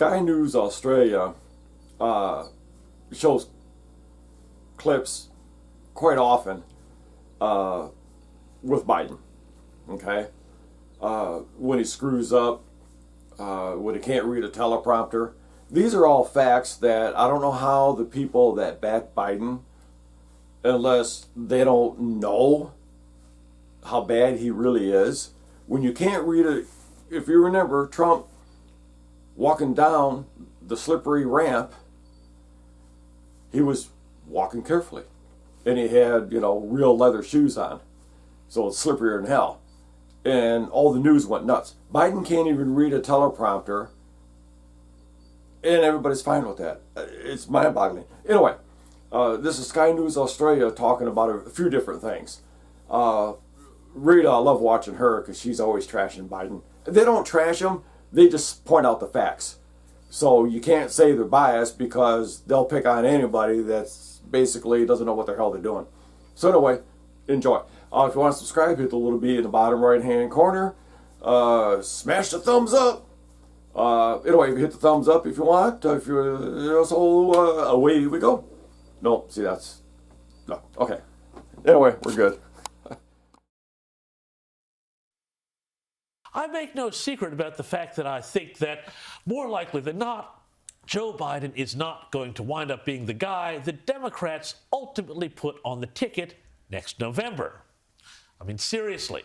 Sky News Australia shows clips quite often with Biden, okay? When he screws up, when he can't read a teleprompter. These are all facts that I don't know how the people that back Biden, unless they don't know how bad he really is, when you can't read it, if you remember Trump walking down the slippery ramp, he was walking carefully. And he had, real leather shoes on. So it's slipperier than hell. And all the news went nuts. Biden can't even read a teleprompter, and everybody's fine with that. It's mind-boggling. Anyway, this is Sky News Australia talking about a few different things. Rita, I love watching her because she's always trashing Biden. They don't trash him, they just point out the facts. So you can't say they're biased because they'll pick on anybody that's basically doesn't know what the hell they're doing. So anyway, enjoy. If you want to subscribe, hit the little B in the bottom right-hand corner. Smash the thumbs up. Anyway, hit the thumbs up if you want. Away we go. No, see that's no. Okay. Anyway, we're good. I make no secret about the fact that I think that more likely than not, Joe Biden is not going to wind up being the guy the Democrats ultimately put on the ticket next November. I mean, seriously,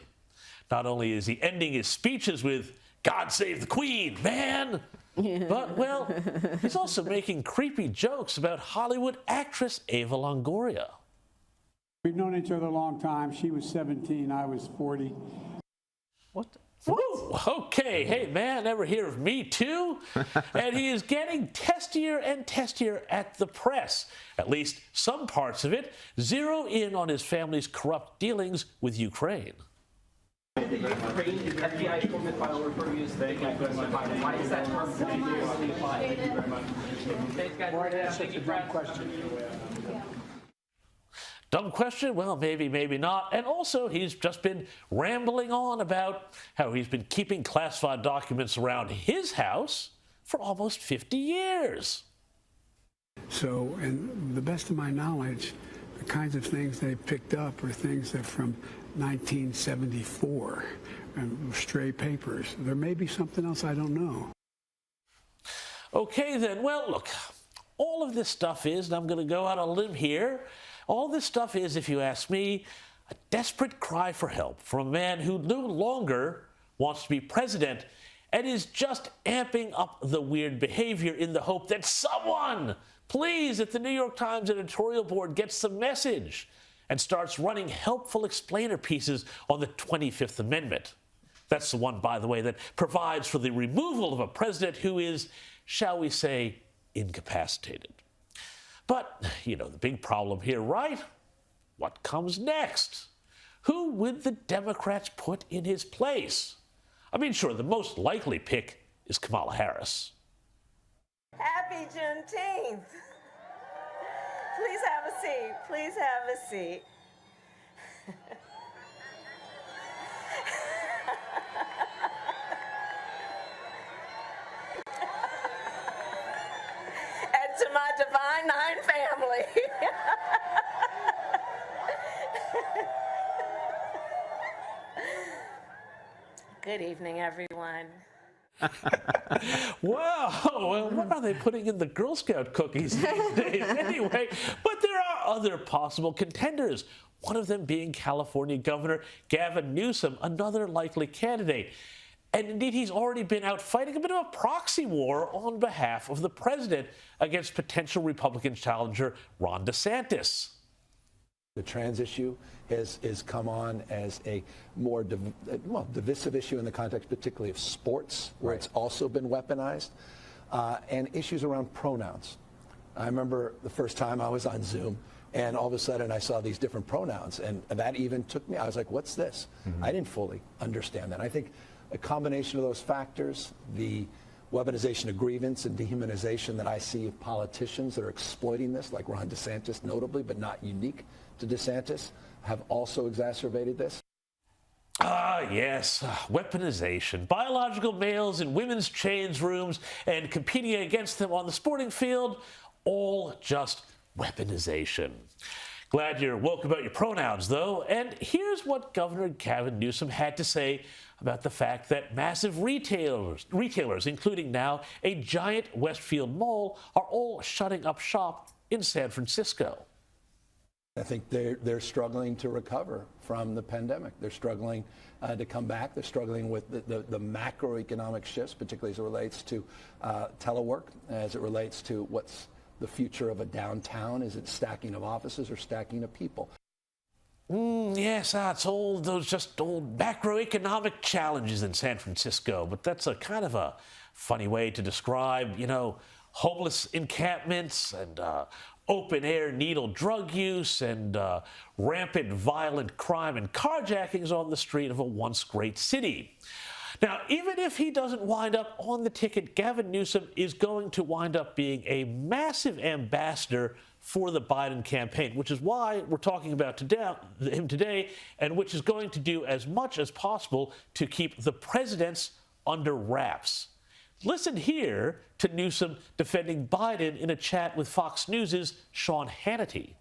not only is he ending his speeches with "God save the Queen, man," but, well, he's also making creepy jokes about Hollywood actress Ava Longoria. We've known each other a long time. She was 17, I was 40. What? Whoa, okay, hey man, ever hear of Me Too? And he is getting testier and testier at the press. At least some parts of it zero in on his family's corrupt dealings with Ukraine. The Ukraine FBI informant file refer you as the why is that term continuously applied? Thank you very much. Thanks, guys. Boy, that's such a dumb question. Dumb question? Well, maybe, maybe not. And also, he's just been rambling on about how he's been keeping classified documents around his house for almost 50 years. So, and the best of my knowledge, the kinds of things they picked up are things that from 1974, and stray papers. There may be something else I don't know. Okay, then. Well, look, all of this stuff is, and I'm going to go out on a limb here, all this stuff is, if you ask me, a desperate cry for help from a man who no longer wants to be president and is just amping up the weird behavior in the hope that someone, please, at the New York Times editorial board gets the message and starts running helpful explainer pieces on the 25th Amendment. That's the one, by the way, that provides for the removal of a president who is, shall we say, incapacitated. But, the big problem here, right? What comes next? Who would the Democrats put in his place? I mean, sure, the most likely pick is Kamala Harris. Happy Juneteenth. Please have a seat. Please have a seat. And to my Divine Nine family. Good evening, everyone. Wow, what are they putting in the Girl Scout cookies these days anyway? But there are other possible contenders, one of them being California Governor Gavin Newsom, another likely candidate. And indeed, he's already been out fighting a bit of a proxy war on behalf of the president against potential Republican challenger Ron DeSantis. The trans issue has come on as a more divisive issue in the context particularly of sports, where it's also been weaponized, and issues around pronouns. I remember the first time I was on Zoom, and all of a sudden I saw these different pronouns, and that even took me, I was like, what's this? Mm-hmm. I didn't fully understand that. I think a combination of those factors, the weaponization of grievance and dehumanization that I see of politicians that are exploiting this, like Ron DeSantis notably, but not unique to DeSantis, have also exacerbated this. Ah, yes, weaponization. Biological males in women's change rooms and competing against them on the sporting field, all just weaponization. Glad you're woke about your pronouns, though. And here's what Governor Gavin Newsom had to say about the fact that massive retailers, including now a giant Westfield mall, are all shutting up shop in San Francisco. I think they're struggling to recover from the pandemic. They're struggling to come back. They're struggling with the macroeconomic shifts, particularly as it relates to telework, as it relates to what's the future of a downtown. Is it stacking of offices or stacking of people? Yes, it's all those just old macroeconomic challenges in San Francisco. But that's a kind of a funny way to describe, homeless encampments and open-air needle drug use and rampant violent crime and carjackings on the street of a once great city. Now, even if he doesn't wind up on the ticket, Gavin Newsom is going to wind up being a massive ambassador for the Biden campaign, which is why we're talking about him today, and which is going to do as much as possible to keep the presidents under wraps. Listen here to Newsom defending Biden in a chat with Fox News' Sean Hannity.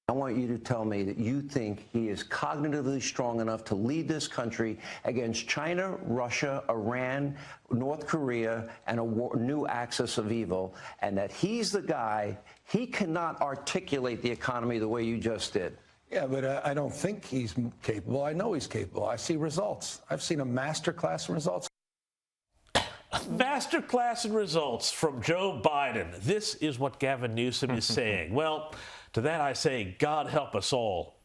I want you to tell me that you think he is cognitively strong enough to lead this country against China, Russia, Iran, North Korea, and a new axis of evil, and that he's the guy. He cannot articulate the economy the way you just did. Yeah, but I don't think he's capable. I know he's capable. I see results. I've seen a masterclass in results. Masterclass in results from Joe Biden. This is what Gavin Newsom is saying. Well, to that I say, God help us all.